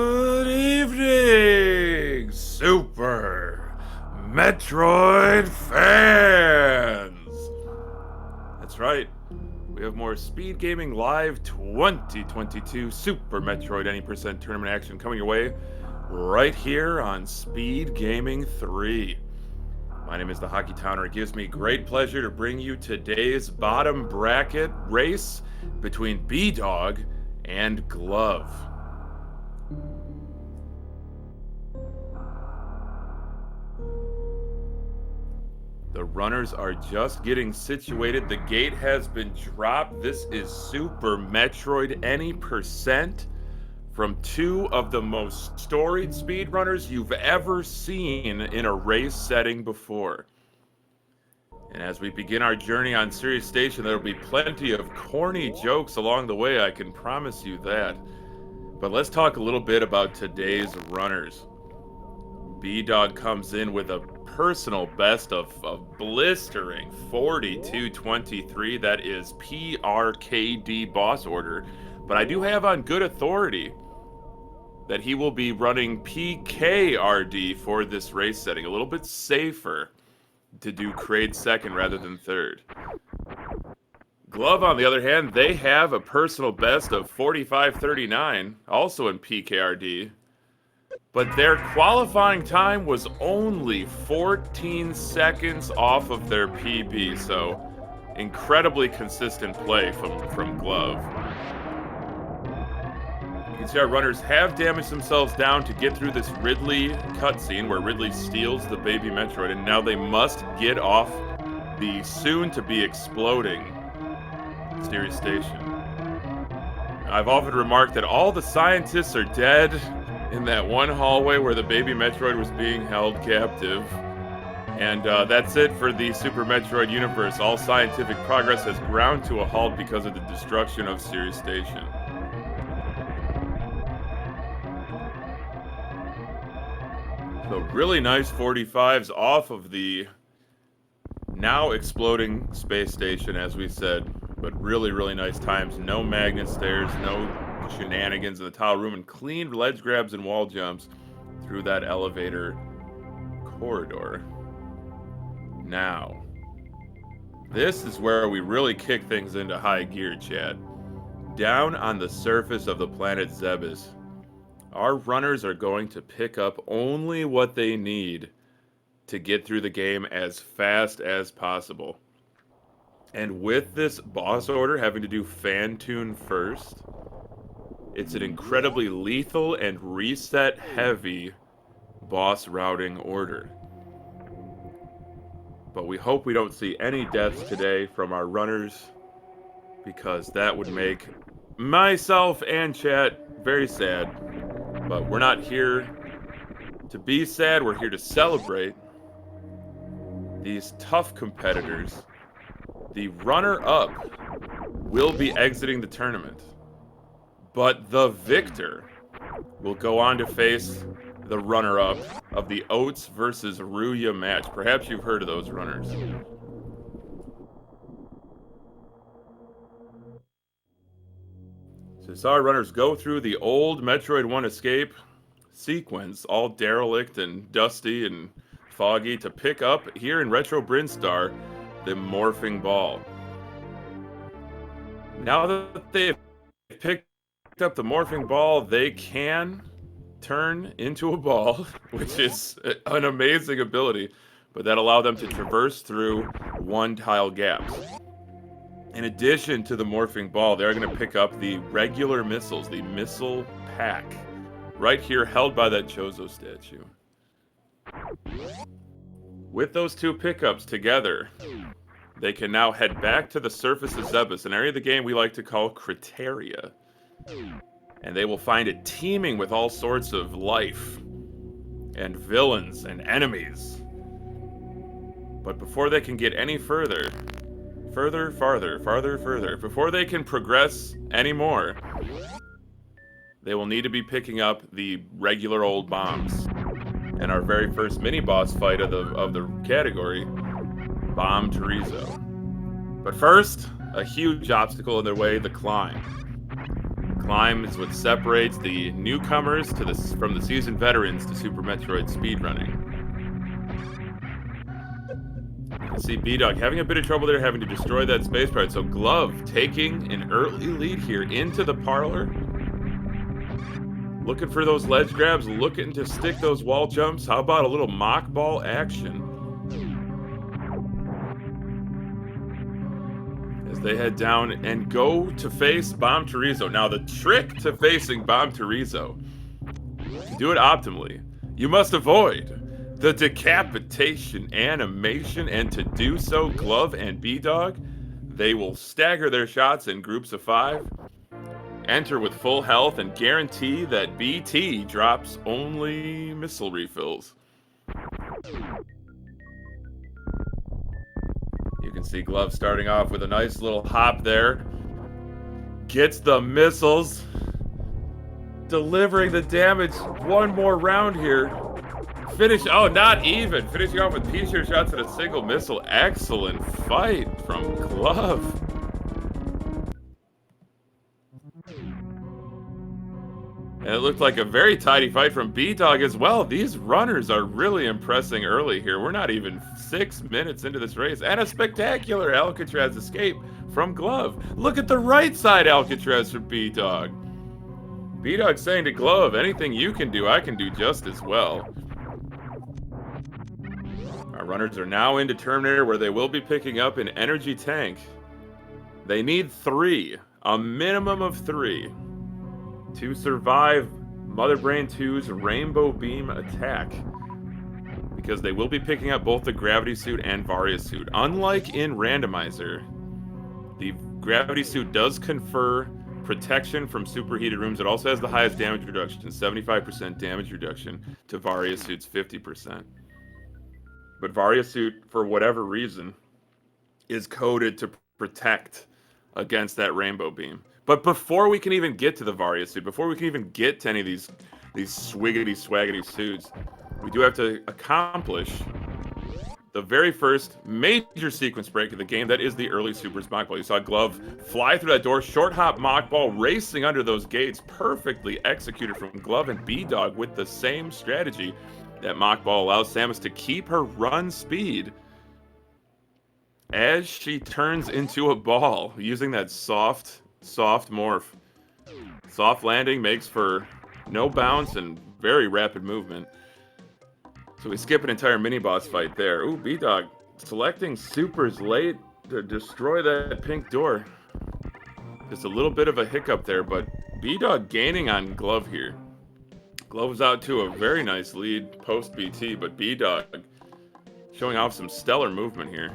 Good evening, Super Metroid fans! That's right, we have more SpeedGaming Live 2022 Super Metroid Any Percent Tournament action coming your way right here on SpeedGaming 3. My name is the Hockey Towner. It gives me great pleasure to bring you today's bottom bracket race between bdog and Glove. The runners are just getting situated. The gate has been dropped. This is Super Metroid Any Percent from two of the most storied speedrunners you've ever seen in a race setting before. And as we begin our journey on Sirius Station, there will be plenty of corny jokes along the way, I can promise you that. But let's talk a little bit about today's runners. bdog comes in with a personal best of blistering 42-23. That is PRKD boss order. But I do have on good authority that he will be running PKRD for this race setting. A little bit safer to do Kraid second rather than third. Glove, on the other hand, they have a personal best of 45-39, also in PKRD. But their qualifying time was only 14 seconds off of their PB, so incredibly consistent play from Glove. You can see our runners have damaged themselves down to get through this Ridley cutscene where Ridley steals the baby Metroid, and now they must get off the soon-to-be exploding Sirius Station. I've often remarked that all the scientists are dead in that one hallway where the baby Metroid was being held captive. And that's it for the Super Metroid universe. All scientific progress has ground to a halt because of the destruction of Sirius Station. So really nice 45s off of the now exploding space station, as we said. But really, really nice times. No magnet stairs, no shenanigans in the tile room, and clean ledge grabs and wall jumps through that elevator corridor. Now, this is where we really kick things into high gear, chat. Down on the surface of the planet Zebes, our runners are going to pick up only what they need to get through the game as fast as possible. And with this boss order having to do Phantoon first, it's an incredibly lethal and reset heavy boss routing order. But we hope we don't see any deaths today from our runners, because that would make myself and chat very sad. But we're not here to be sad, we're here to celebrate these tough competitors. The runner-up will be exiting the tournament, but the victor will go on to face the runner-up of the Oats versus Ruya match. Perhaps you've heard of those runners. So we saw our runners go through the old Metroid 1 escape sequence, all derelict and dusty and foggy, to pick up here in Retro Brinstar the morphing ball. Now that they've picked up the morphing ball, they can turn into a ball, which is an amazing ability, but that allowed them to traverse through one tile gaps. In addition to the morphing ball, they're going to pick up the regular missiles, the missile pack, right here held by that Chozo statue. With those two pickups together, they can now head back to the surface of Zebes, an area of the game we like to call Criteria. And they will find it teeming with all sorts of life and villains and enemies. But before they can get any further, before they can progress anymore, they will need to be picking up the regular old bombs. And our very first mini-boss fight of the category, Bomb Torizo. But first, a huge obstacle in their way, the climb. Climb is what separates the newcomers from the seasoned veterans to Super Metroid speedrunning. You can see bdog having a bit of trouble there, having to destroy that space part. So Glove taking an early lead here into the parlor. Looking for those ledge grabs, looking to stick those wall jumps. How about a little mock ball action? As they head down and go to face Bomb Torizo. Now, the trick to facing Bomb Torizo, to do it optimally, you must avoid the decapitation animation, and to do so, Glove and bdog, they will stagger their shots in groups of 5, enter with full health, and guarantee that BT drops only missile refills. You can see Glove starting off with a nice little hop there. Gets the missiles. Delivering the damage. One more round here. Oh, not even. Finishing off with T-shirt shots and a single missile. Excellent fight from Glove. And it looked like a very tidy fight from bdog as well. These runners are really impressing early here. We're not even 6 minutes into this race. And a spectacular Alcatraz escape from Glove. Look at the right side Alcatraz from bdog. bdog saying to Glove, anything you can do, I can do just as well. Our runners are now into Terminator, where they will be picking up an energy tank. They need 3, a minimum of 3, to survive Mother Brain 2's Rainbow Beam attack, because they will be picking up both the Gravity Suit and Varia Suit. Unlike in Randomizer, the Gravity Suit does confer protection from superheated rooms. It also has the highest damage reduction, 75% damage reduction to Varia Suit's 50%. But Varia Suit, for whatever reason, is coded to protect against that Rainbow Beam. But before we can even get to the Varia Suit, before we can even get to any of these swiggity-swaggity suits, we do have to accomplish the very first major sequence break of the game. That is the early Supers Mock Ball. You saw Glove fly through that door, short hop Mock Ball, racing under those gates, perfectly executed from Glove, and bdog with the same strategy. That Mock Ball allows Samus to keep her run speed as she turns into a ball, using that soft morph. Soft landing makes for no bounce and very rapid movement. So we skip an entire mini-boss fight there. Ooh, bdog selecting supers late to destroy that pink door. Just a little bit of a hiccup there, but bdog gaining on Glove here. Glove was out to a very nice lead post-BT, but bdog showing off some stellar movement here.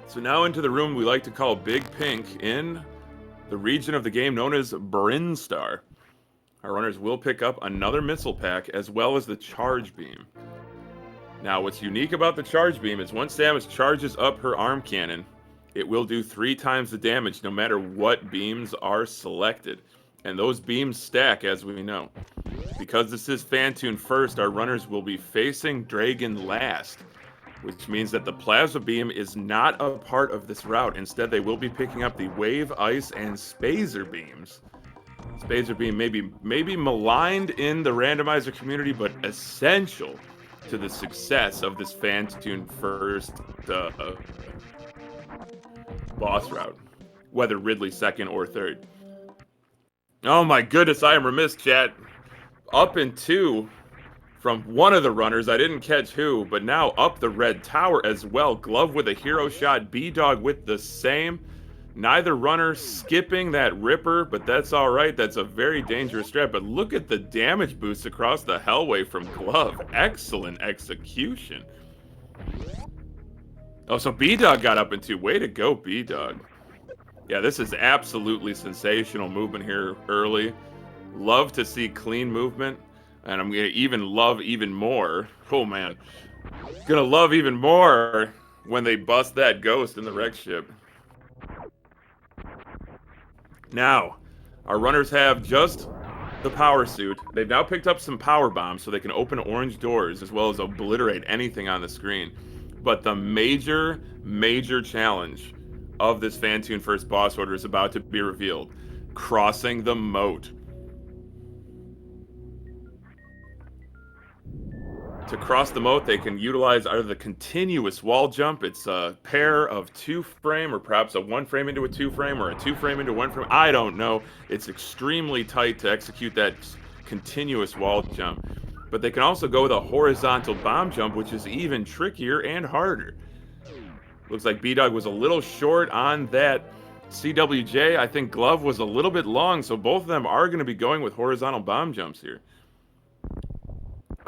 So now into the room we like to call Big Pink, in the region of the game known as Brinstar. Our runners will pick up another missile pack as well as the charge beam. Now, what's unique about the charge beam is once Samus charges up her arm cannon, it will do 3 times the damage no matter what beams are selected. And those beams stack, as we know. Because this is Phantoon first, our runners will be facing Draygon last, which means that the Plasma Beam is not a part of this route. Instead, they will be picking up the Wave, Ice, and Spazer Beams. Spazer Beam may be maligned in the randomizer community, but essential to the success of this Phantoon first boss route, whether Ridley second or third. Oh my goodness, I am remiss, chat. Up in 2 from one of the runners, I didn't catch who, but now up the red tower as well. Glove with a hero shot, bdog with the same. Neither runner skipping that ripper, but that's all right. That's a very dangerous strat, but look at the damage boost across the hellway from Glove. Excellent execution. Oh, so bdog got up in 2. Way to go, bdog. Yeah, this is absolutely sensational movement here early. Love to see clean movement. And I'm going to love even more. Oh, man. Gonna love even more when they bust that ghost in the wreck ship. Now, our runners have just the power suit. They've now picked up some power bombs so they can open orange doors as well as obliterate anything on the screen. But the major challenge of this Phantoon first boss order is about to be revealed. Crossing the moat. To cross the moat, they can utilize either the continuous wall jump. It's a pair of 2-frame, or perhaps a 1-frame into a 2-frame, or a 2-frame into 1-frame. I don't know. It's extremely tight to execute that continuous wall jump. But they can also go with a horizontal bomb jump, which is even trickier and harder. Looks like bdog was a little short on that CWJ. I think Glove was a little bit long, so both of them are going to be going with horizontal bomb jumps here.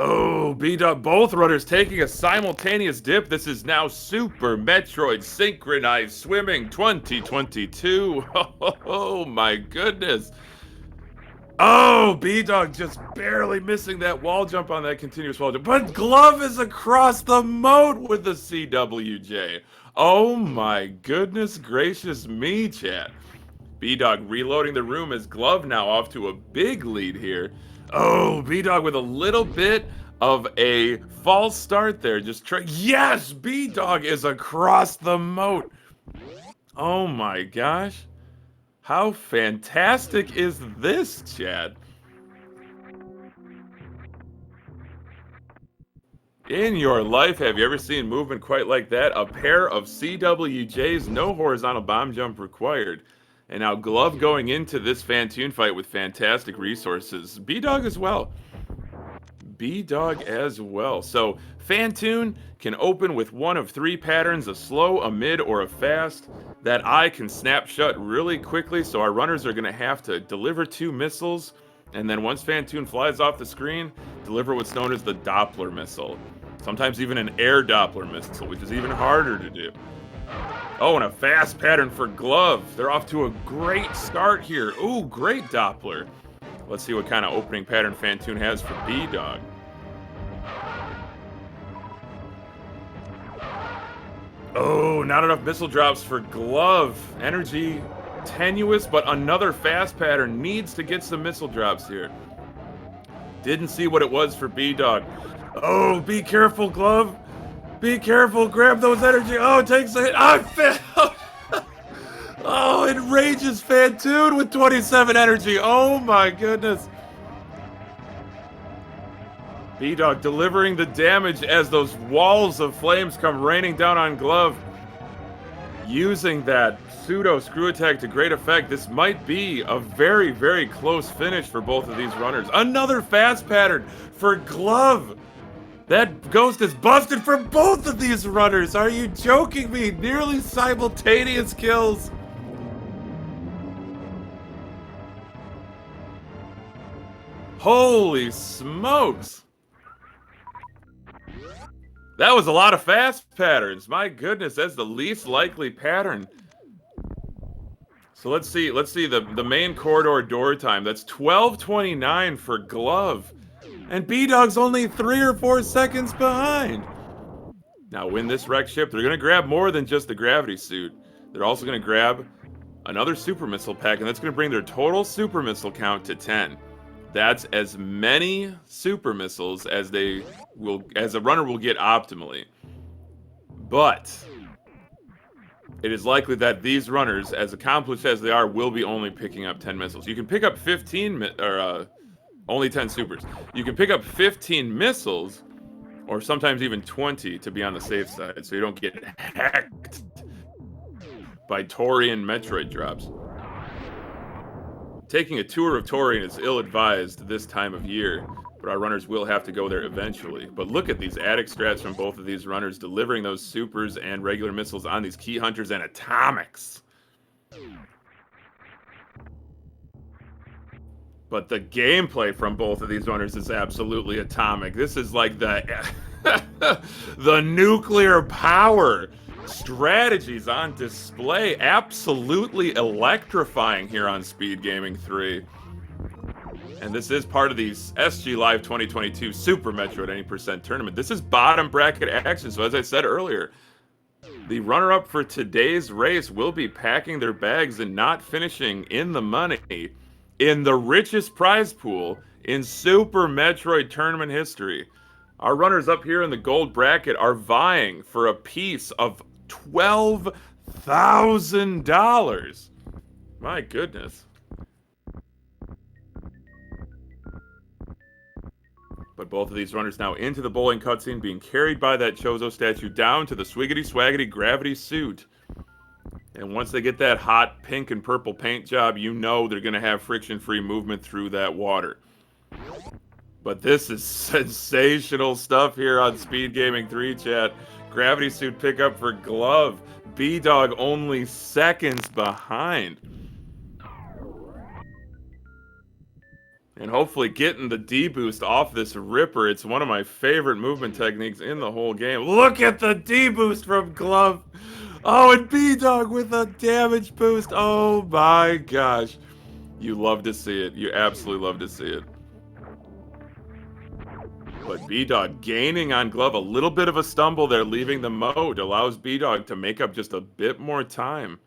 Oh, bdog, both runners taking a simultaneous dip. This is now Super Metroid Synchronized Swimming 2022. Oh my goodness. Oh, bdog just barely missing that wall jump on that continuous wall jump. But Glove is across the moat with the CWJ. Oh my goodness gracious me, chat. bdog reloading the room as Glove now off to a big lead here. Oh, bdog with a little bit of a false start there. Yes, bdog is across the moat. Oh my gosh. How fantastic is this, chat? In your life, have you ever seen movement quite like that? A pair of CWJs, no horizontal bomb jump required. And now Glove going into this Phantoon fight with fantastic resources. bdog as well. bdog as well. So Phantoon can open with one of 3 patterns, a slow, a mid, or a fast. That eye can snap shut really quickly, so our runners are going to have to deliver 2 missiles, and then once Phantoon flies off the screen, deliver what's known as the Doppler missile. Sometimes even an air Doppler missile, which is even harder to do. Oh, and a fast pattern for Glove. They're off to a great start here. Ooh, great Doppler. Let's see what kind of opening pattern Phantoon has for bdog. Oh, not enough missile drops for Glove. Energy tenuous, but another fast pattern needs to get some missile drops here. Didn't see what it was for bdog. Oh, be careful, Glove. Be careful, grab those energy. Oh, it takes a hit. I failed. Oh, it rages Phantoon with 27 energy. Oh my goodness. bdog delivering the damage as those walls of flames come raining down on Glove. Using that pseudo screw attack to great effect. This might be a very, very close finish for both of these runners. Another fast pattern for Glove. That ghost is busted for both of these runners. Are you joking me? Nearly simultaneous kills. Holy smokes. That was a lot of fast patterns. My goodness, that's the least likely pattern. So let's see the main corridor door time. That's 12:29 for Glove. And bdog's only 3 or 4 seconds behind. Now, win this wreck ship, they're going to grab more than just the gravity suit. They're also going to grab another super missile pack, and that's going to bring their total super missile count to 10. That's as many super missiles as a runner will get optimally. But it is likely that these runners, as accomplished as they are, will be only picking up 10 missiles. You can pick up 15 only 10 supers. You can pick up 15 missiles, or sometimes even 20 to be on the safe side, so you don't get hacked by Tourian Metroid drops. Taking a tour of Tourian is ill-advised this time of year, but our runners will have to go there eventually. But look at these attic strats from both of these runners, delivering those supers and regular missiles on these key hunters and atomics. But the gameplay from both of these runners is absolutely atomic. This is like the the nuclear power strategies on display. Absolutely electrifying here on SpeedGaming 3. And this is part of the SGLive 2022 Super Metroid Any Percent Tournament. This is bottom bracket action, so as I said earlier, the runner-up for today's race will be packing their bags and not finishing in the money. in the richest prize pool in Super Metroid tournament history. Our runners up here in the gold bracket are vying for a piece of $12,000. My goodness. But both of these runners now into the bowling cutscene, being carried by that Chozo statue down to the swiggity swaggity gravity suit. And once they get that hot pink and purple paint job, you know they're going to have friction-free movement through that water. But this is sensational stuff here on SpeedGaming 3 chat. Gravity suit pickup for Glove. bdog only seconds behind. And hopefully getting the D-boost off this Ripper. It's one of my favorite movement techniques in the whole game. Look at the D-boost from Glove. Oh, and bdog with a damage boost. Oh my gosh. You love to see it. You absolutely love to see it. But bdog gaining on Glove. A little bit of a stumble there, leaving the Moat. Allows bdog to make up just a bit more time.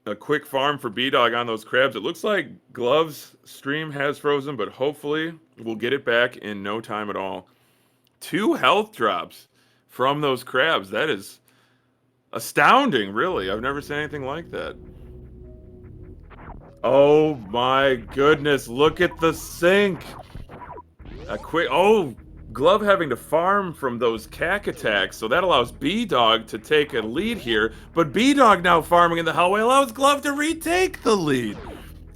A quick farm for bdog on those crabs. It looks like Glove's stream has frozen, but hopefully we'll get it back in no time at all. 2 health drops from those crabs. That is astounding, really. I've never seen anything like that. Oh my goodness, look at the sink. A quick, oh, Glove having to farm from those cack attacks, so that allows bdog to take a lead here, but bdog now farming in the hallway allows Glove to retake the lead.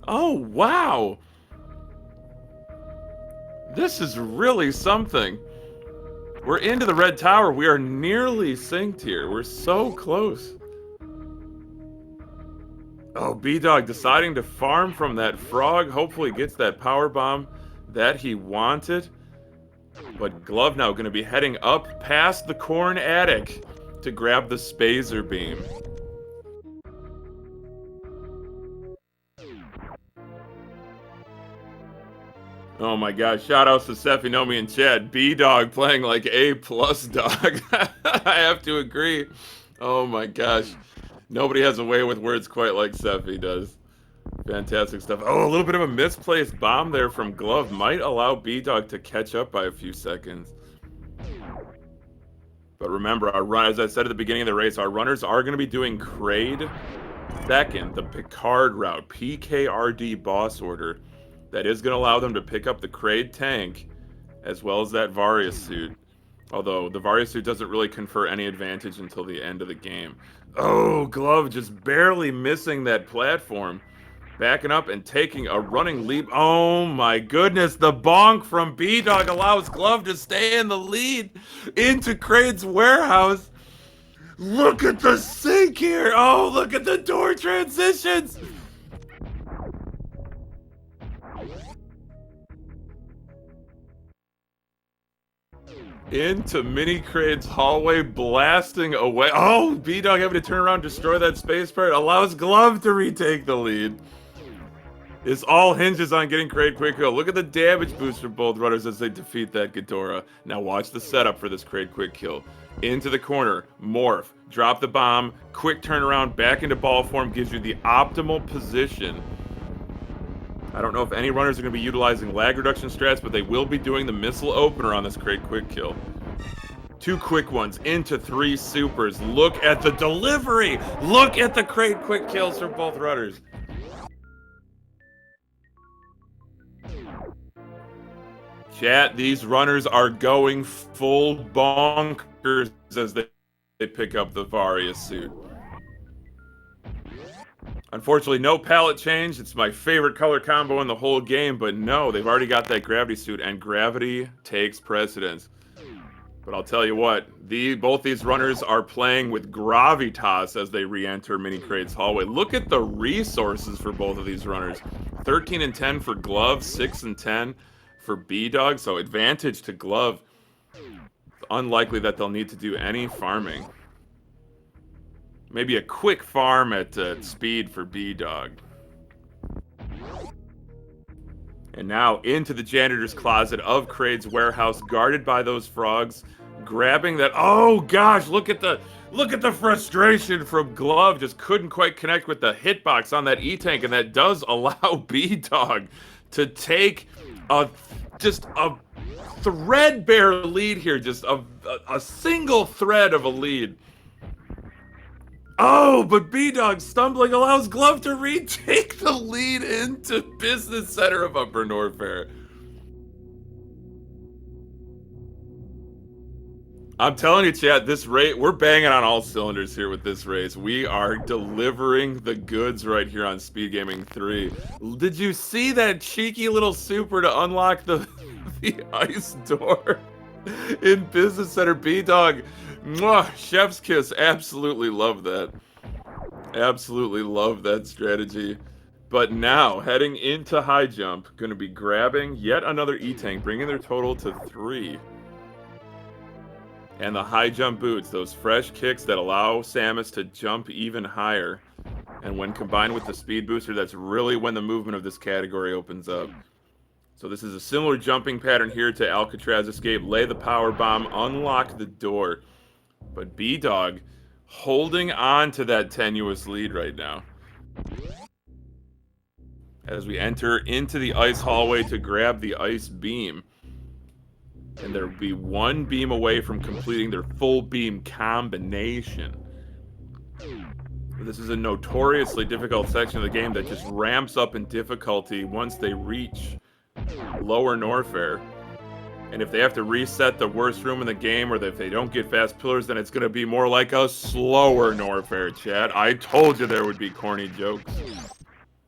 Oh, wow. This is really something. We're into the red tower. We are nearly synced here. We're so close. Oh, bdog deciding to farm from that frog. Hopefully gets that power bomb that he wanted. But Glove now going to be heading up past the corn attic to grab the Spazer beam. Oh my gosh, shoutouts to Sephi, Nomi, and Chad. bdog playing like A+ dog. I have to agree. Oh my gosh. Nobody has a way with words quite like Sephi does. Fantastic stuff. Oh, a little bit of a misplaced bomb there from Glove might allow bdog to catch up by a few seconds. But remember, as I said at the beginning of the race, our runners are going to be doing Kraid second, the Picard route, PKRD boss order. That is going to allow them to pick up the Kraid tank, as well as that Varia suit. Although, the Varia suit doesn't really confer any advantage until the end of the game. Oh, Glove just barely missing that platform. Backing up and taking a running leap. Oh my goodness, the bonk from bdog allows Glove to stay in the lead into Kraid's warehouse. Look at the sink here. Oh, look at the door transitions. Into Mini Kraid's hallway, blasting away. Oh, bdog having to turn around and destroy that space part allows Glove to retake the lead. This all hinges on getting Kraid quick kill. Look at the damage boost from both runners as they defeat that Ghidorah. Now watch the setup for this Kraid quick kill. Into the corner, morph, drop the bomb, quick turnaround, back into ball form, gives you the optimal position. I don't know if any runners are going to be utilizing lag reduction strats, but they will be doing the missile opener on this Kraid quick kill. 2 quick ones into 3 supers. Look at the delivery! Look at the Kraid quick kills from both runners. Chat, these runners are going full bonkers as they pick up the Varia suit. Unfortunately, no palette change. It's my favorite color combo in the whole game, but no, they've already got that gravity suit, and gravity takes precedence. But I'll tell you what, both these runners are playing with gravitas as they re-enter Mini Kraid's hallway. Look at the resources for both of these runners. 13 and 10 for Glove, 6 and 10 for bdog, so advantage to Glove. It's unlikely that they'll need to do any farming. Maybe a quick farm at speed for bdog. And now into the janitor's closet of Kraid's warehouse, guarded by those frogs, grabbing that. Oh gosh, look at Look at the frustration from Glove. Just couldn't quite connect with the hitbox on that E-Tank, and that does allow bdog to take just a threadbare lead here. Just a single thread of a lead. Oh, but bdog stumbling allows Glove to retake the lead into business center of Upper Norfair. I'm telling you, chat, this race, we're banging on all cylinders here with this race. We are delivering the goods right here on SpeedGaming 3. Did you see that cheeky little super to unlock the ice door in Business Center? bdog, mwah, chef's kiss. Absolutely love that. Absolutely love that strategy. But now, heading into high jump, going to be grabbing yet another E-Tank, bringing their total to 3. And the high jump boots, those fresh kicks that allow Samus to jump even higher. And when combined with the speed booster, that's really when the movement of this category opens up. So this is a similar jumping pattern here to Alcatraz Escape. Lay the power bomb, unlock the door. But bdog holding on to that tenuous lead right now. As we enter into the ice hallway to grab the ice beam. And there will be one beam away from completing their full beam combination. This is a notoriously difficult section of the game that just ramps up in difficulty once they reach Lower Norfair. And if they have to reset the worst room in the game, or if they don't get fast pillars, then it's going to be more like a slower Norfair, chat. I told you there would be corny jokes.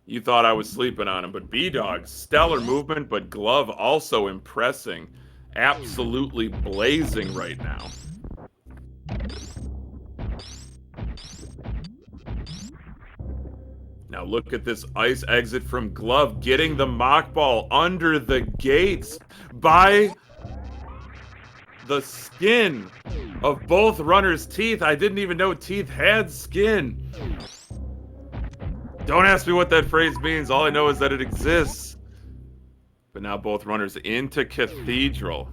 You thought I was sleeping on him, but bdog, stellar movement, but Glove also impressing. Absolutely blazing right now. Now look at this ice exit from Glove, getting the mock ball under the gates by the skin of both runners' teeth. I didn't even know teeth had skin. Don't ask me what that phrase means. All I know is that it exists. But now both runners into Cathedral.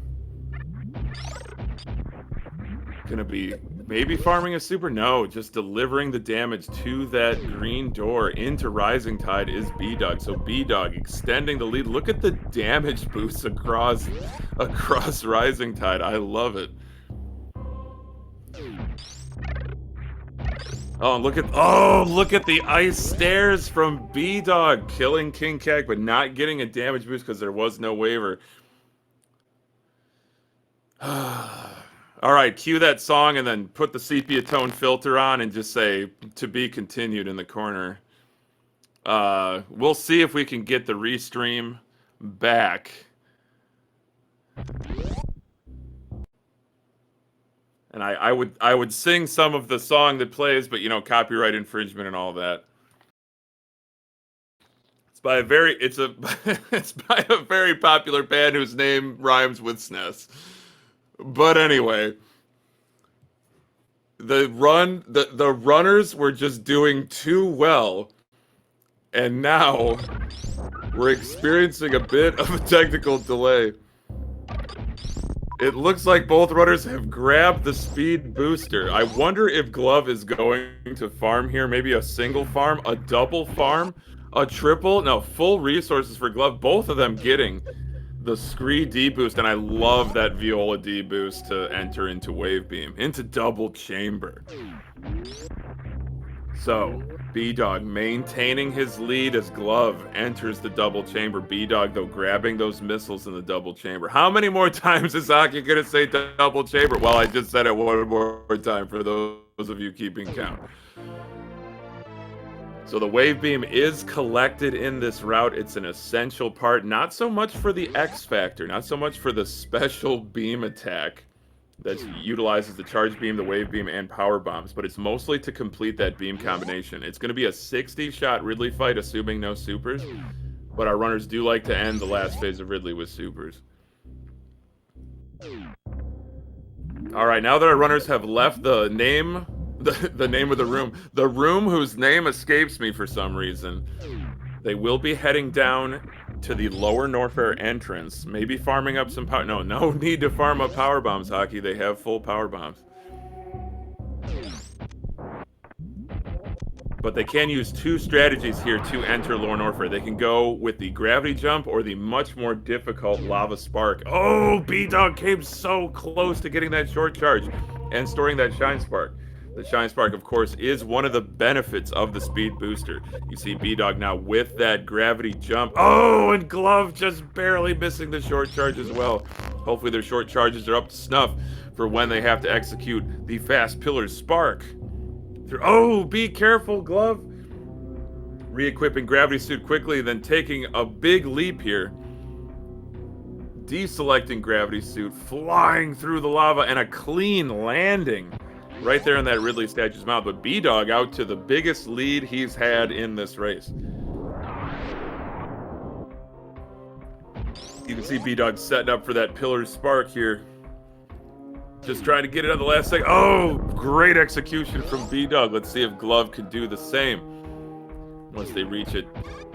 Gonna be maybe farming a super? No, just delivering the damage to that green door into Rising Tide is bdog. So bdog extending the lead. Look at the damage boosts across Rising Tide. I love it. Oh, look at the ice stairs from bdog, killing King Keg, but not getting a damage boost because there was no waiver. All right, cue that song and then put the sepia tone filter on and just say "to be continued" in the corner. We'll see if we can get the restream back. And I would sing some of the song that plays, but you know, copyright infringement and all that. It's by a very popular band whose name rhymes with SNES. But anyway, the runners were just doing too well, and now we're experiencing a bit of a technical delay. It looks like both runners have grabbed the speed booster. I wonder if Glove is going to farm here. Maybe a single farm, a double farm, a triple. No, full resources for Glove. Both of them getting the Scree D boost. And I love that Viola D boost to enter into Wave Beam, into Double Chamber. So, bdog maintaining his lead as Glove enters the double chamber. bdog, though, grabbing those missiles in the double chamber. How many more times is Aki going to say double chamber? Well, I just said it one more time for those of you keeping count. So the Wave Beam is collected in this route. It's an essential part, not so much for the X Factor, not so much for the special beam attack that utilizes the charge beam, the wave beam, and power bombs, but it's mostly to complete that beam combination. It's going to be a 60-shot Ridley fight, assuming no supers, but our runners do like to end the last phase of Ridley with supers. All right, now that our runners have left the name of the room whose name escapes me for some reason, they will be heading down to the Lower Norfair entrance, maybe farming up some power. No need to farm up power bombs, Hockey. They have full power bombs. But they can use two strategies here to enter Norfair. They can go with the gravity jump or the much more difficult lava spark. Oh, bdog came so close to getting that short charge and storing that shine spark. The shine spark, of course, is one of the benefits of the speed booster. You see bdog now with that gravity jump. Oh, and Glove just barely missing the short charge as well. Hopefully their short charges are up to snuff for when they have to execute the fast pillar spark. Oh, be careful, Glove. Re-equipping gravity suit quickly, then taking a big leap here. Deselecting gravity suit, flying through the lava, and a clean landing right there in that Ridley statue's mouth. But bdog out to the biggest lead he's had in this race. You can see bdog setting up for that pillar spark here. Just trying to get it on the last second. Oh, great execution from bdog. Let's see if Glove can do the same once they reach it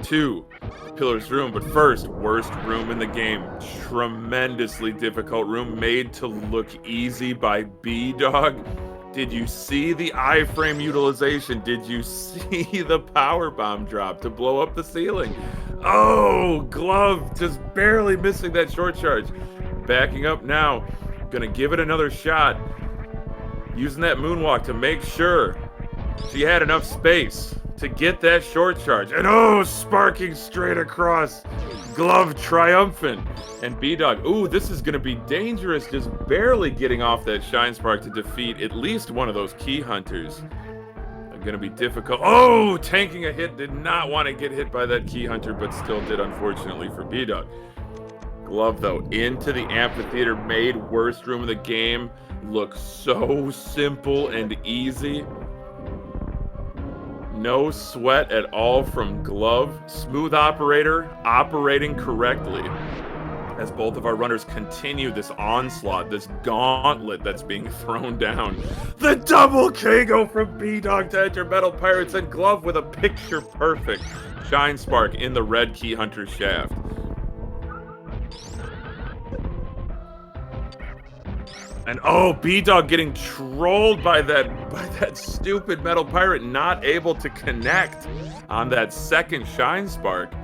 to the pillar's room. But first, worst room in the game. Tremendously difficult room made to look easy by bdog. Did you see the iframe utilization? Did you see the power bomb drop to blow up the ceiling? Oh, Glove just barely missing that short charge. Backing up now. Gonna give it another shot. Using that moonwalk to make sure she had enough space to get that short charge. And oh, sparking straight across. Glove triumphant. And bdog, ooh, this is gonna be dangerous, just barely getting off that shine spark to defeat at least one of those key hunters. Gonna be difficult. Oh, tanking a hit. Did not want to get hit by that key hunter, but still did, unfortunately, for bdog. Glove, though, into the amphitheater, made worst room of the game look so simple and easy. No sweat at all from Glove. Smooth operator, operating correctly. As both of our runners continue this onslaught, this gauntlet that's being thrown down. The double KO from bdog to enter Metal Pirates, and Glove with a picture-perfect shine spark in the red key hunter shaft. And oh, bdog getting trolled by that stupid Metal Pirate, not able to connect on that second shine spark.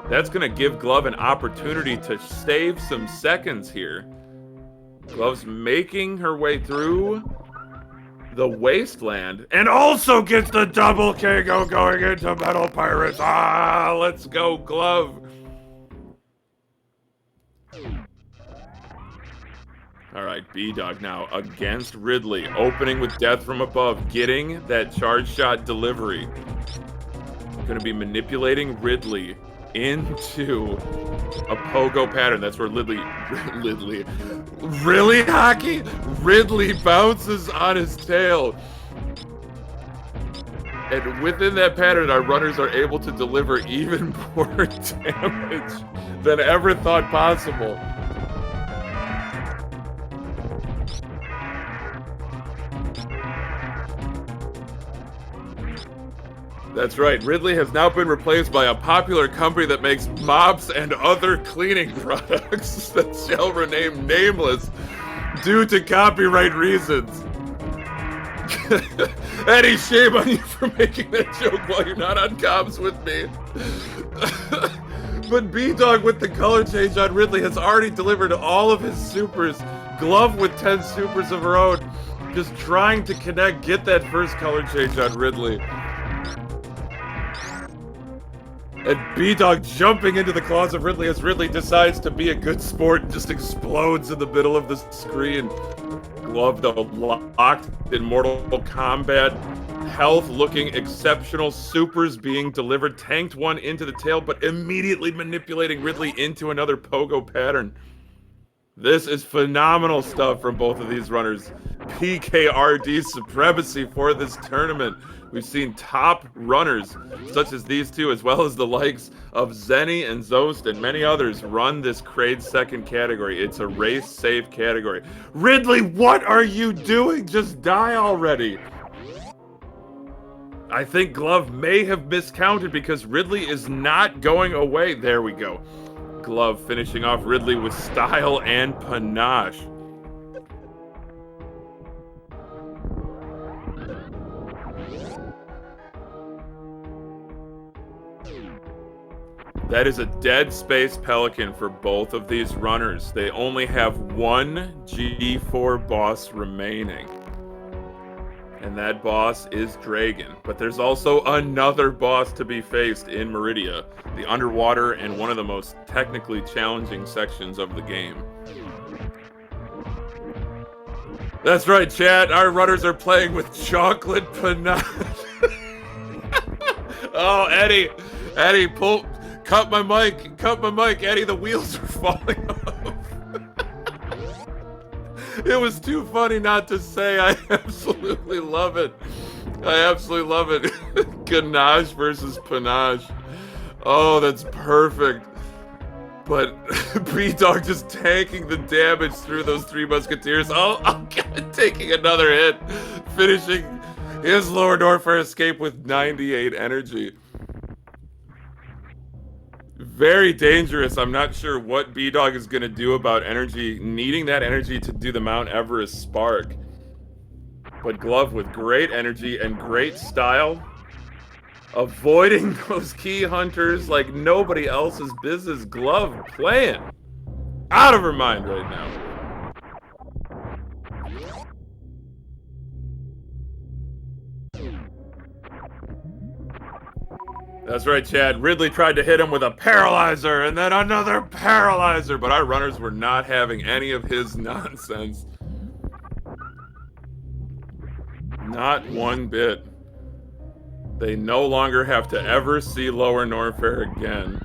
That's gonna give Glove an opportunity to save some seconds here. Glove's making her way through the wasteland and also gets the double KO going into Metal Pirates. Ah, let's go, Glove. All right, bdog now against Ridley, opening with death from above, getting that charge shot delivery. Going to be manipulating Ridley into a pogo pattern. That's where Ridley, really hockey? Ridley bounces on his tail. And within that pattern, our runners are able to deliver even more damage than ever thought possible. That's right, Ridley has now been replaced by a popular company that makes mops and other cleaning products that shall remain nameless due to copyright reasons. Eddie, shame on you for making that joke while you're not on comms with me. But bdog with the color change on Ridley has already delivered all of his supers. Glove with 10 supers of her own, just trying to connect, get that first color change on Ridley. And bdog jumping into the claws of Ridley as Ridley decides to be a good sport and just explodes in the middle of the screen. Glove, though, locked in Mortal Kombat. Health looking exceptional. Supers being delivered. Tanked one into the tail, but immediately manipulating Ridley into another pogo pattern. This is phenomenal stuff from both of these runners. PKRD supremacy for this tournament. We've seen top runners such as these two, as well as the likes of Zenny and Zost and many others, run this Kraid second category. It's a race-safe category. Ridley, what are you doing? Just die already. I think Glove may have miscounted because Ridley is not going away. There we go. Glove finishing off Ridley with style and panache. That is a dead space pelican for both of these runners. They only have one G4 boss remaining. And that boss is Draygon. But there's also another boss to be faced in Maridia, the underwater and one of the most technically challenging sections of the game. That's right, chat. Our runners are playing with chocolate panache. Oh, Eddie, cut my mic, Eddie. The wheels are falling off. It was too funny not to say. I absolutely love it. Ganache versus panache. Oh, that's perfect. But bdog just tanking the damage through those three musketeers. Oh God, taking another hit, finishing his lower Norfair escape with 98 energy. Very dangerous. I'm not sure what bdog is going to do about energy, needing that energy to do the Mount Everest spark. But Glove with great energy and great style, avoiding those key hunters like nobody else's business. Glove playing out of her mind right now. That's right, Chad. Ridley tried to hit him with a paralyzer and then another paralyzer, but our runners were not having any of his nonsense. Not one bit. They no longer have to ever see lower Norfair again.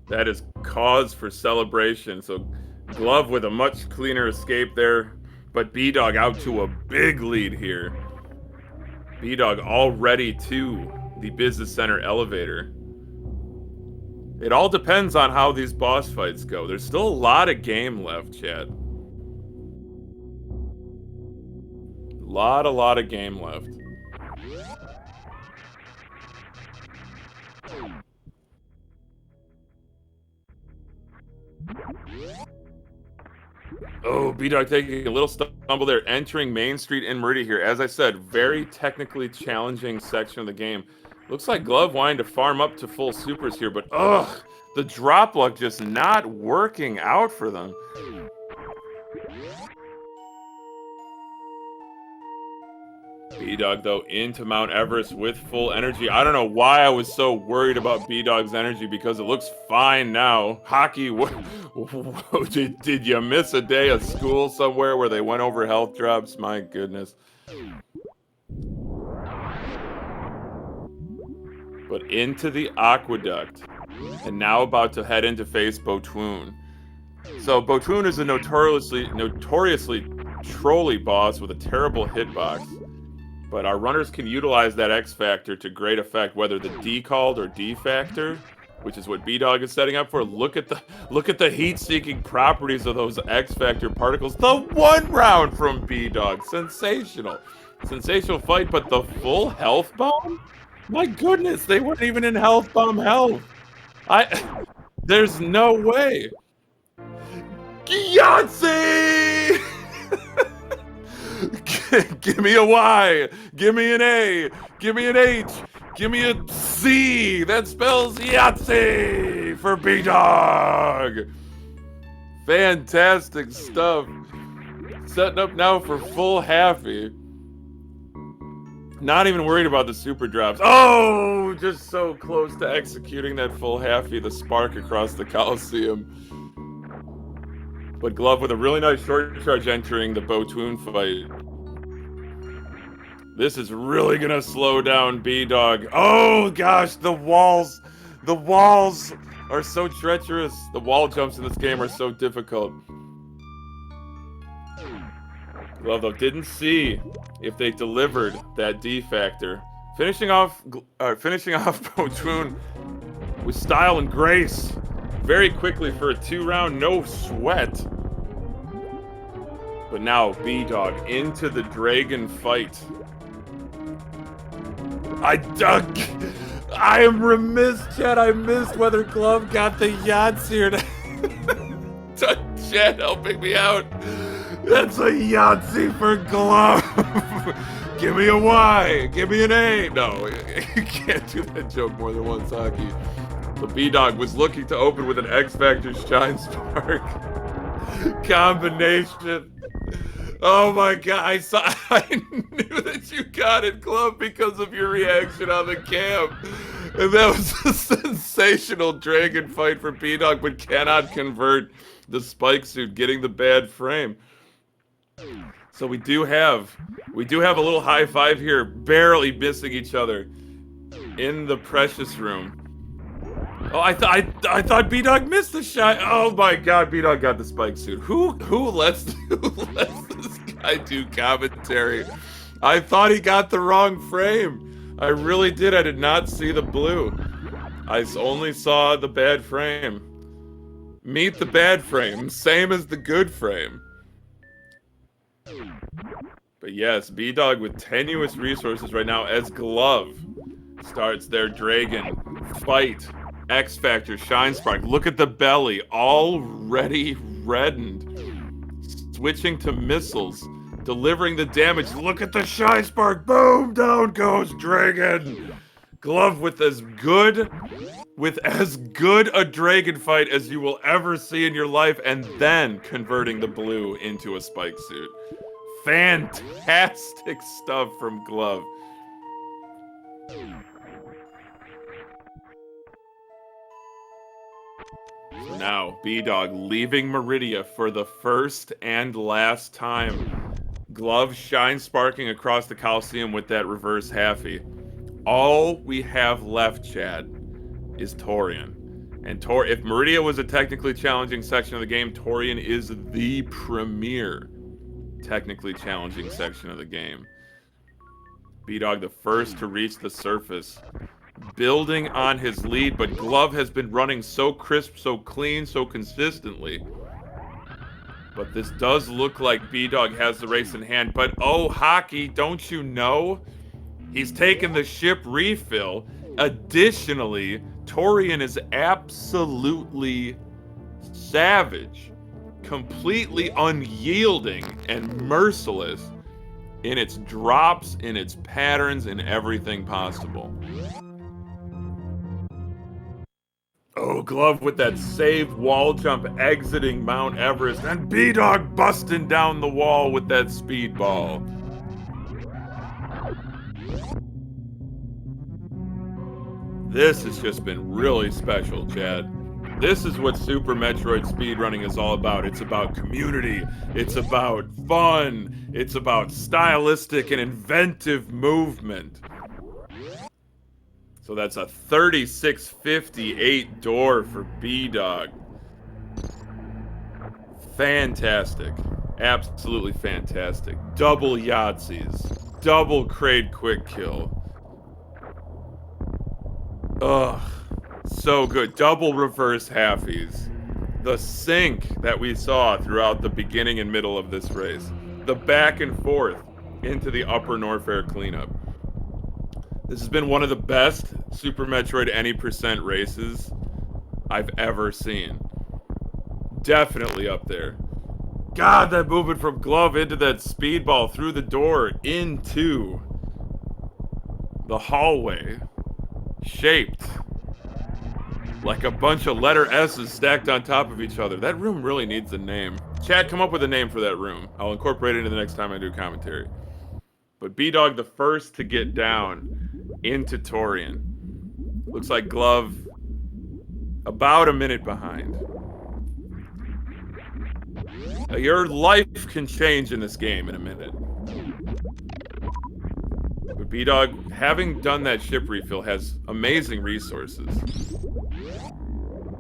That is cause for celebration. So Glove with a much cleaner escape there, but bdog out to a big lead here. bdog already to the business center elevator. It all depends on how these boss fights go. There's still a lot of game left, chat. A lot of game left. Oh, bdog taking a little stumble there, entering Main Street in Maridia here. As I said, very technically challenging section of the game. Looks like Glove wanting to farm up to full supers here, but ugh, the drop luck just not working out for them. bdog, though, into Mount Everest with full energy. I don't know why I was so worried about bdog's energy, because it looks fine now. Hockey, did you miss a day of school somewhere where they went over health drops? My goodness. But into the aqueduct, and now about to head in to face Botwoon. So Botwoon is a notoriously trolly boss with a terrible hitbox, but our runners can utilize that X Factor to great effect, whether the D called or D Factor, which is what bdog is setting up for. Look at the heat-seeking properties of those X Factor particles. The one round from bdog, sensational fight, but the full health bomb. My goodness, they weren't even in health bomb health. There's no way. Yahtzee! Give me a Y. Give me an A. Give me an H. Give me a C. That spells Yahtzee for bdog. Fantastic stuff. Setting up now for full halfie. Not even worried about the super drops. Oh, just so close to executing that full halfie, the spark across the Coliseum. But Glove with a really nice short charge entering the Botwoon fight. This is really gonna slow down bdog. Oh gosh, the walls are so treacherous. The wall jumps in this game are so difficult. Glove, though, didn't see if they delivered that D Factor. Finishing off Botwoon with style and grace. Very quickly for a 2-round, no sweat. But now bdog into the Draygon fight. I am remiss, Chad. I missed whether Glove got the Yahtzee or Chad helping me out. That's a Yahtzee for Glove. Give me a Y. Give me an A. No, you can't do that joke more than once, Hockey. So bdog was looking to open with an X Factor Shine Spark combination. Oh my god, I knew that you got it, Glove, because of your reaction on the cam. And that was a sensational Draygon fight for bdog, but cannot convert the spike suit, getting the bad frame. So we do have a little high five here, barely missing each other in the precious room. Oh, I thought bdog missed the shot. Oh my god, bdog got the spike suit. Who lets this guy do commentary? I thought he got the wrong frame. I really did. I did not see the blue. I only saw the bad frame. Meet the bad frame, same as the good frame. But yes, bdog with tenuous resources right now as Glove starts their Draygon fight. X Factor, Shine Spark. Look at the belly, already reddened. Switching to missiles, delivering the damage. Look at the Shine Spark. Boom, down goes Draygon. Glove with as good a Draygon fight as you will ever see in your life, and then converting the blue into a spike suit. Fantastic stuff from Glove. So now, bdog leaving Maridia for the first and last time. Glove shine sparking across the Coliseum with that reverse halfie. All we have left, Chad, is Tourian. And if Maridia was a technically challenging section of the game, Tourian is the premier technically challenging section of the game. bdog the first to reach the surface, building on his lead, but Glove has been running so crisp, so clean, so consistently. But this does look like bdog has the race in hand. But oh, Hockey, don't you know? He's taken the ship refill. Additionally, Tourian is absolutely savage, completely unyielding and merciless in its drops, in its patterns, in everything possible. Oh, Glove with that saved wall jump exiting Mount Everest, and bdog busting down the wall with that speedball. This has just been really special, Chad. This is what Super Metroid speedrunning is all about. It's about community. It's about fun. It's about stylistic and inventive movement. So that's a 3658 door for bdog. Fantastic. Absolutely fantastic. Double Yahtzees. Double Kraid quick kill. Ugh. So good. Double reverse halfies. The sync that we saw throughout the beginning and middle of this race. The back and forth into the upper Norfair cleanup. This has been one of the best Super Metroid any % races I've ever seen. Definitely up there. God, that movement from Glove into that speedball through the door into the hallway. Shaped like a bunch of letter S's stacked on top of each other. That room really needs a name. Chad, come up with a name for that room. I'll incorporate it into the next time I do commentary. But bdog the first to get down into Tourian. Looks like Glove about a minute behind. Your life can change in this game in a minute. But bdog, having done that ship refill, has amazing resources.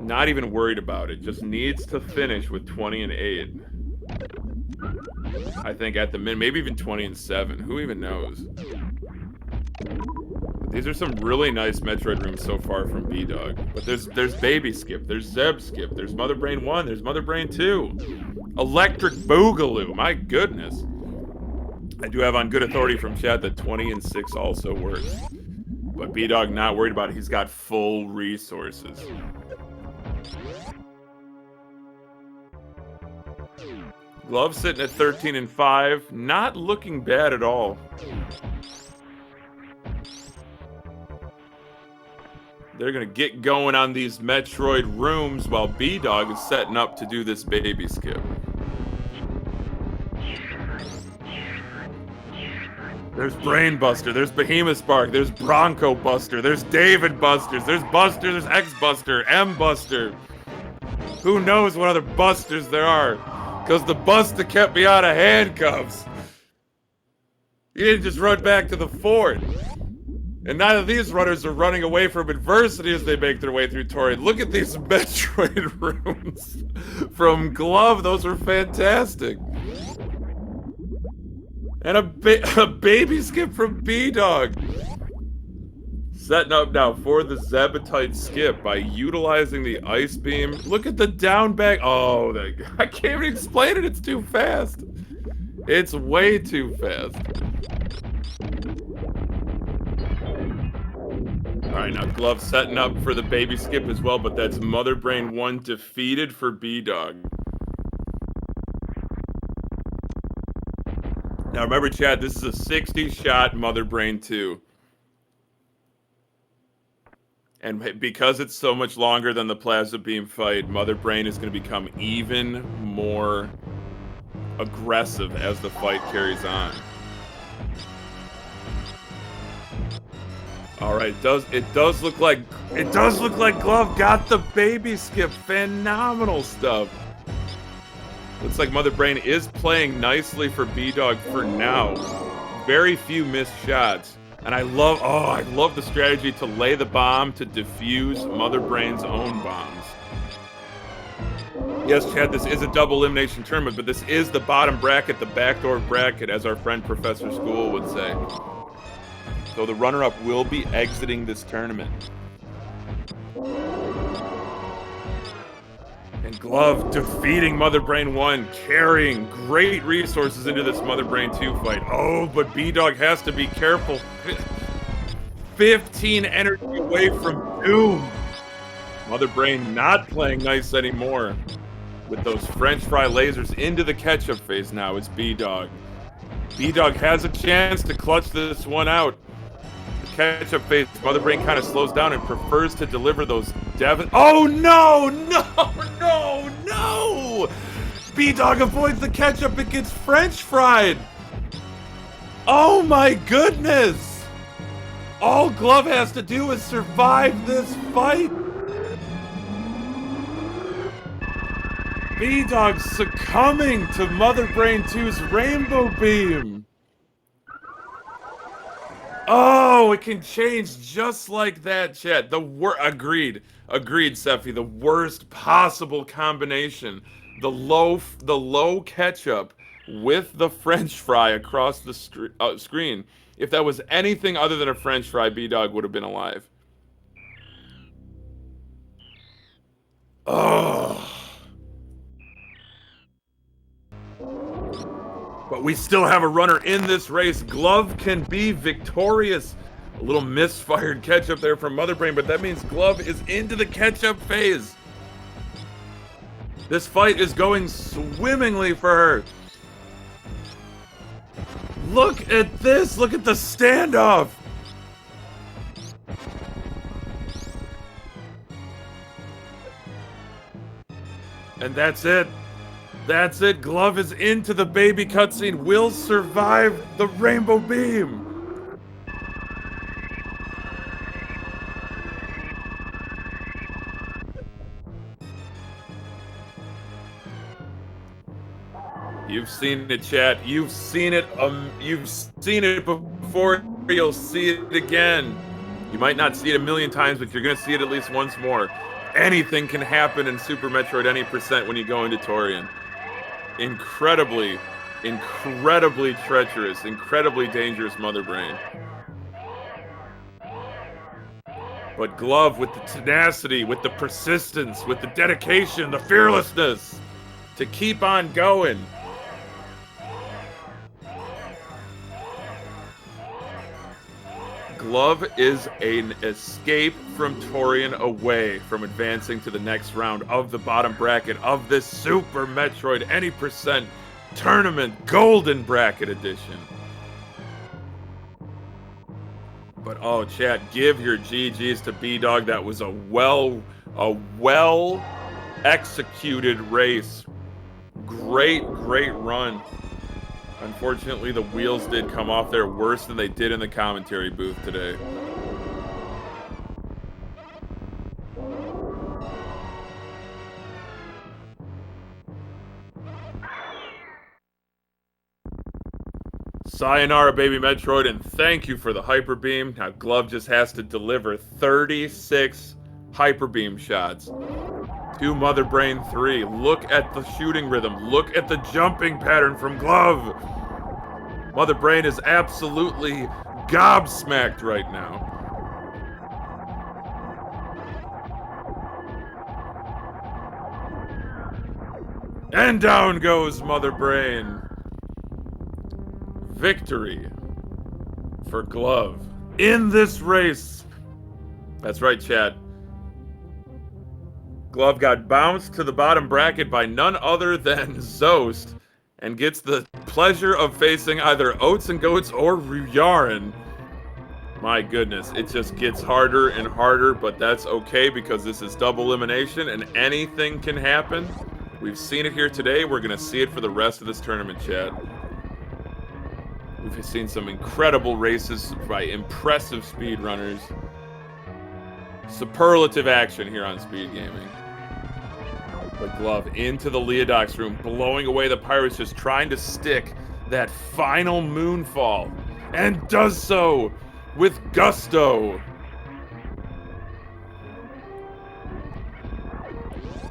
Not even worried about it. Just needs to finish with 20 and 8. I think at the min, maybe even 20 and 7. Who even knows? But these are some really nice Metroid rooms so far from bdog. But there's Baby Skip, there's Zeb Skip, there's Mother Brain 1, there's Mother Brain 2. Electric Boogaloo, my goodness. I do have on good authority from chat that 20 and 6 also works. But bdog not worried about it. He's got full resources. Glove sitting at 13 and 5. Not looking bad at all. They're going to get going on these Metroid rooms while bdog is setting up to do this baby skip. There's Brain Buster, there's Behemoth Spark, there's Bronco Buster, there's David Busters, there's Buster, there's X Buster, M Buster. Who knows what other Busters there are? Because the Buster kept me out of handcuffs. You didn't just run back to the fort. And neither of these runners are running away from adversity as they make their way through Tourian. Look at these Metroid rooms from Glove. Those are fantastic. And a baby skip from bdog. Setting up now for the Zebetite skip by utilizing the Ice Beam. Look at the down back. Oh, I can't even explain it. It's too fast. It's way too fast. Alright, now Glove setting up for the baby skip as well, but that's Mother Brain 1 defeated for bdog. Now remember, Chad, this is a 60-shot Mother Brain 2. And because it's so much longer than the Plasma Beam fight, Mother Brain is going to become even more aggressive as the fight carries on. All right, it does look like Glove got the baby skip. Phenomenal stuff. Looks like Mother Brain is playing nicely for bdog for now. Very few missed shots. And I love the strategy to lay the bomb to defuse Mother Brain's own bombs. Yes, Chad, this is a double elimination tournament, but this is the bottom bracket, the backdoor bracket, as our friend Professor School would say. So the runner-up will be exiting this tournament. And Glove defeating Mother Brain 1, carrying great resources into this Mother Brain 2 fight. Oh, but bdog has to be careful. 15 energy away from doom. Mother Brain not playing nice anymore. With those French fry lasers into the catch-up phase now is bdog. bdog has a chance to clutch this one out. Catch-up phase, Mother Brain kind of slows down and prefers to deliver those Oh no! bdog avoids the catch-up, it gets French fried! Oh my goodness! All Glove has to do is survive this fight! bdog succumbing to Mother Brain 2's Rainbow Beam! Oh, it can change just like that, chat. Agreed, Sephi. The worst possible combination. The low ketchup with the French fry across the screen. If that was anything other than a French fry, bdog would have been alive. Oh. But we still have a runner in this race. Glove can be victorious. A little misfired catch-up there from Mother Brain, but that means Glove is into the catch-up phase. This fight is going swimmingly for her. Look at this. Look at the standoff. And that's it. That's it. Glove is into the baby cutscene. Will survive the Rainbow Beam. You've seen it, chat. You've seen it. You've seen it before. You'll see it again. You might not see it a million times, but you're gonna see it at least once more. Anything can happen in Super Metroid any percent when you go into Tourian. Incredibly treacherous, incredibly dangerous Mother Brain. But Glove, with the tenacity, with the persistence, with the dedication, the fearlessness to keep on going. Glove is an escape from Tourian away from advancing to the next round of the bottom bracket of this Super Metroid Any Percent Tournament Golden Bracket Edition. But oh, chat, give your GGs to bdog. That was a well executed race. Great run. Unfortunately, the wheels did come off there worse than they did in the commentary booth today. Sayonara, baby Metroid, and thank you for the Hyper Beam. Now, Glove just has to deliver 36 Hyper Beam shots to Mother Brain 3. Look at the shooting rhythm. Look at the jumping pattern from Glove. Mother Brain is absolutely gobsmacked right now. And down goes Mother Brain. Victory for Glove in this race. That's right, chat. Glove got bounced to the bottom bracket by none other than Zost and gets the pleasure of facing either Oats and Goats or Yaren. My goodness, it just gets harder and harder, but that's okay because this is double elimination and anything can happen. We've seen it here today. We're going to see it for the rest of this tournament, chat. We've seen some incredible races by impressive speedrunners. Superlative action here on SpeedGaming. But Glove into the Leodox room, blowing away the pirates, just trying to stick that final moonfall. And does so with gusto.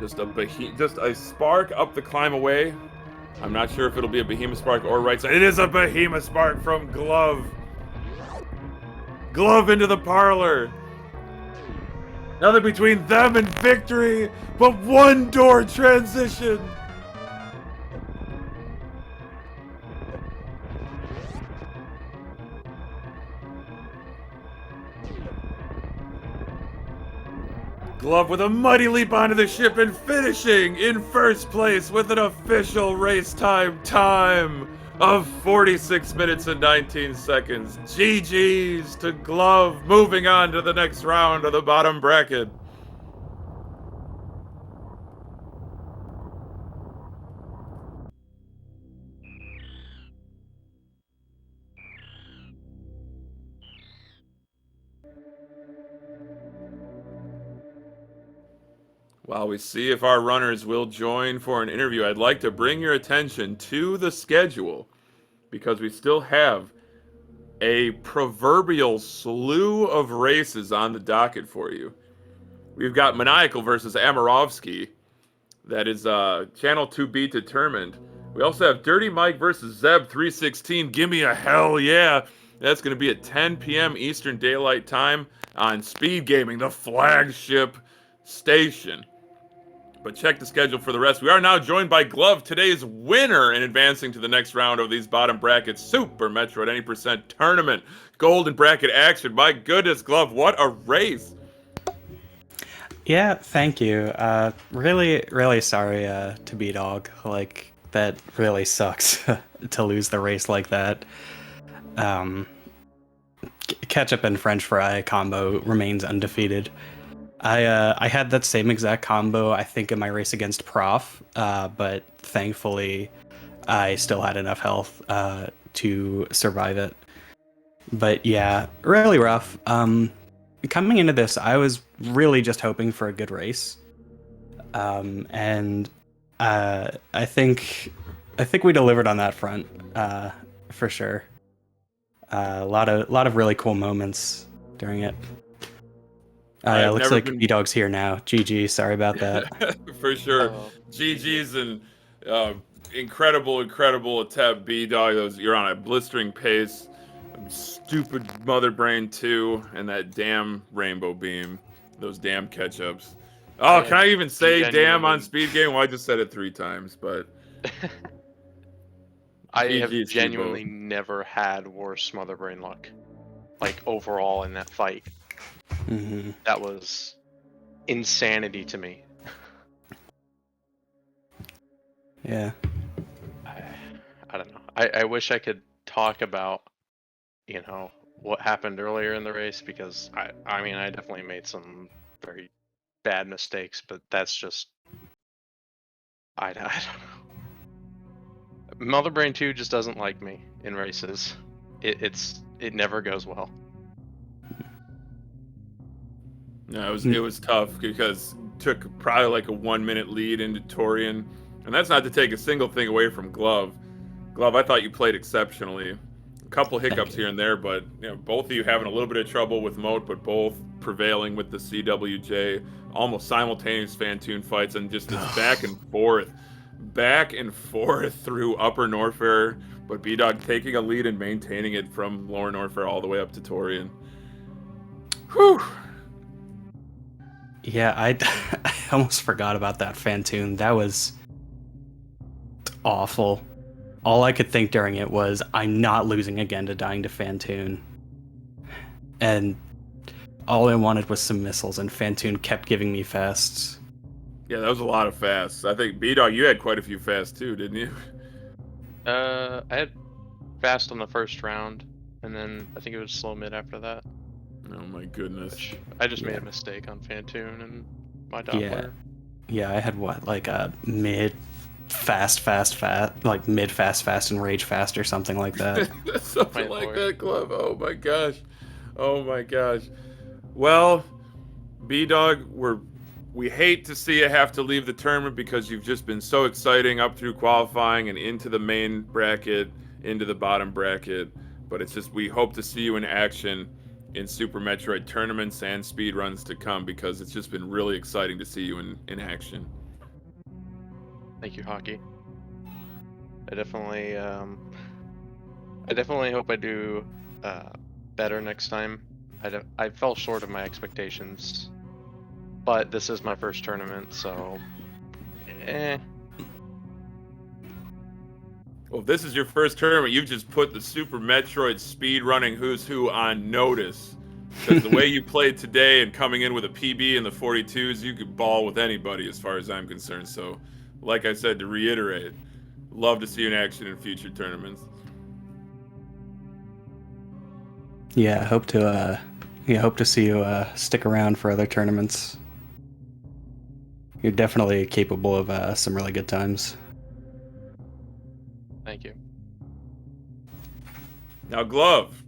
Just a spark up the climb away. I'm not sure if it'll be a Behemoth Spark or right side. It is a Behemoth Spark from Glove. Glove into the parlor. Nothing between them and victory, but one door transition. Glove with a mighty leap onto the ship and finishing in first place with an official race time of 46 minutes and 19 seconds. GG's to Glove, moving on to the next round of the bottom bracket. While we see if our runners will join for an interview, I'd like to bring your attention to the schedule because we still have a proverbial slew of races on the docket for you. We've got Maniacal versus Amarovsky. That is channel 2B determined. We also have Dirty Mike versus Zeb316. Give me a hell yeah. That's going to be at 10 p.m. Eastern Daylight Time on SpeedGaming, the flagship station. But check the schedule for the rest. We are now joined by Glove, today's winner in advancing to the next round of these bottom brackets. Super Metroid Any Percent Tournament. Golden bracket action. My goodness, Glove, what a race. Yeah, thank you. Really sorry to bdog. Like, that really sucks to lose the race like that. Ketchup and French fry combo remains undefeated. I had that same exact combo, I think, in my race against Prof, but thankfully I still had enough health to survive it. But yeah, really rough. Coming into this, I was really just hoping for a good race, and I think we delivered on that front for sure. A lot of really cool moments during it. Looks like bdog's here now. GG, sorry about that. For sure. GG's and incredible attempt, bdog. You're on a blistering pace. Stupid Mother Brain 2 and that damn Rainbow Beam. Those damn catch-ups. Oh, can I even say damn on SpeedGaming? Well, I just said it 3 times, but... I have genuinely never had worse Mother Brain luck. Like, overall in that fight. Mm-hmm. That was insanity to me. Yeah. I don't know. I wish I could talk about, what happened earlier in the race, because I mean, I definitely made some very bad mistakes, but that's just I don't know. Mother Brain 2 just doesn't like me in races. It never goes well. No, it was tough because took probably like a 1 minute lead into Tourian, and that's not to take a single thing away from Glove. Glove, I thought you played exceptionally. A couple hiccups here and there, but both of you having a little bit of trouble with Moat, but both prevailing with the CWJ, almost simultaneous Phantoon fights, and just this back and forth through Upper Norfair, but bdog taking a lead and maintaining it from Lower Norfair all the way up to Tourian. Whew. Yeah, I almost forgot about that Phantoon. That was awful. All I could think during it was, I'm not losing again to dying to Phantoon. And all I wanted was some missiles, and Phantoon kept giving me fasts. Yeah, that was a lot of fasts. I think bdog, you had quite a few fasts too, didn't you? I had fast on the first round, and then I think it was slow mid after that. Oh my goodness. I just made a mistake on Phantoon and my Doppler. Yeah, I had what, like a mid fast, like mid fast and rage fast or something like that. Something like that, Glove. Oh my gosh. Oh my gosh. Well, bdog, we hate to see you have to leave the tournament because you've just been so exciting up through qualifying and into the main bracket, into the bottom bracket. But it's just, we hope to see you in action in Super Metroid tournaments and speed runs to come, because it's just been really exciting to see you in action. Thank you, Hockey. I definitely hope I do better next time. I fell short of my expectations, but this is my first tournament, so Well, if this is your first tournament, you've just put the Super Metroid speedrunning who's who on notice. Because the way you played today and coming in with a PB in the 42s, you could ball with anybody as far as I'm concerned. So, like I said, to reiterate, love to see you in action in future tournaments. Yeah, hope to see you stick around for other tournaments. You're definitely capable of some really good times. thank you. Now, Glove.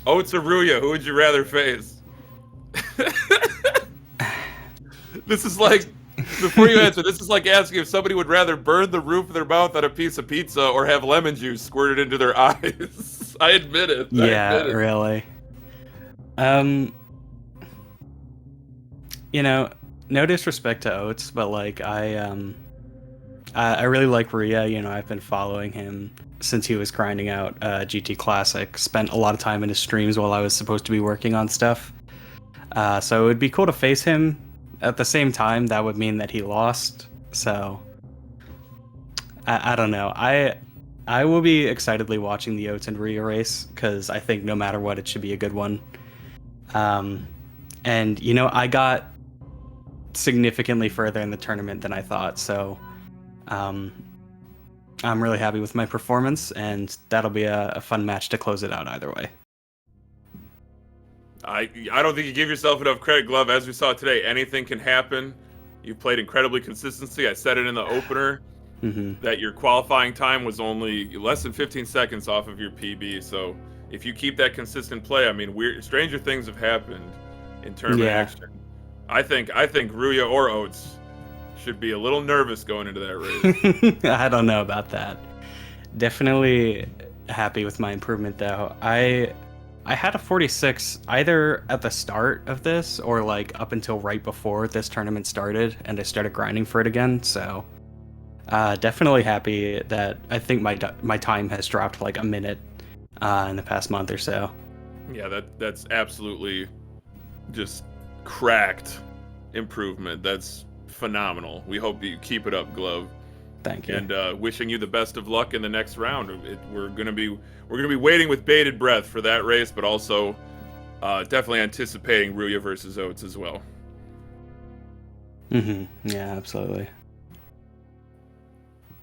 Oats or Ruya, who would you rather face? This is like, before you answer, this is like asking if somebody would rather burn the roof of their mouth on a piece of pizza or have lemon juice squirted into their eyes. I admit it. Yeah, really. No disrespect to Oats, but like I really like Ruya. I've been following him since he was grinding out GT Classic. Spent a lot of time in his streams while I was supposed to be working on stuff. So it would be cool to face him. At the same time, that would mean that he lost. So I don't know. I will be excitedly watching the Oats and Ruya race, because I think no matter what, it should be a good one. And I got significantly further in the tournament than I thought. So I'm really happy with my performance, and that'll be a fun match to close it out either way. I don't think you give yourself enough credit, Glove. As we saw today, anything can happen. You've played incredibly consistently. I said it in the opener that your qualifying time was only less than 15 seconds off of your PB. So if you keep that consistent play, I mean, stranger things have happened in tournament action. I think Ruya or Oats should be a little nervous going into that race. I don't know about that. Definitely happy with my improvement, though. I had a 46 either at the start of this or like up until right before this tournament started, and I started grinding for it again. So definitely happy that I think my time has dropped like a minute in the past month or so. Yeah, that's absolutely just cracked improvement. That's phenomenal. We hope you keep it up, Glove. Thank you. And wishing you the best of luck in the next round. We're gonna be waiting with bated breath for that race, but also definitely anticipating Ruya versus Oats as well. Yeah, absolutely.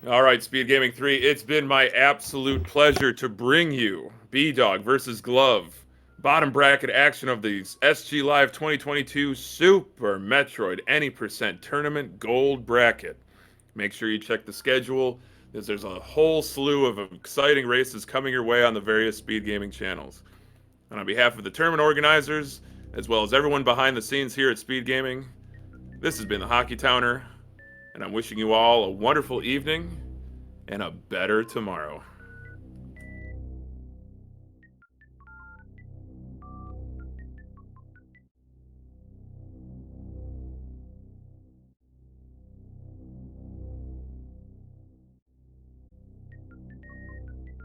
All right, Speed Gaming 3, it's been my absolute pleasure to bring you bdog versus Glove. Bottom bracket action of the SGLive 2022 Super Metroid Any Percent Tournament Gold Bracket. Make sure you check the schedule, as there's a whole slew of exciting races coming your way on the various Speed Gaming channels. And on behalf of the tournament organizers, as well as everyone behind the scenes here at Speed Gaming, this has been the Hockey Towner, and I'm wishing you all a wonderful evening and a better tomorrow.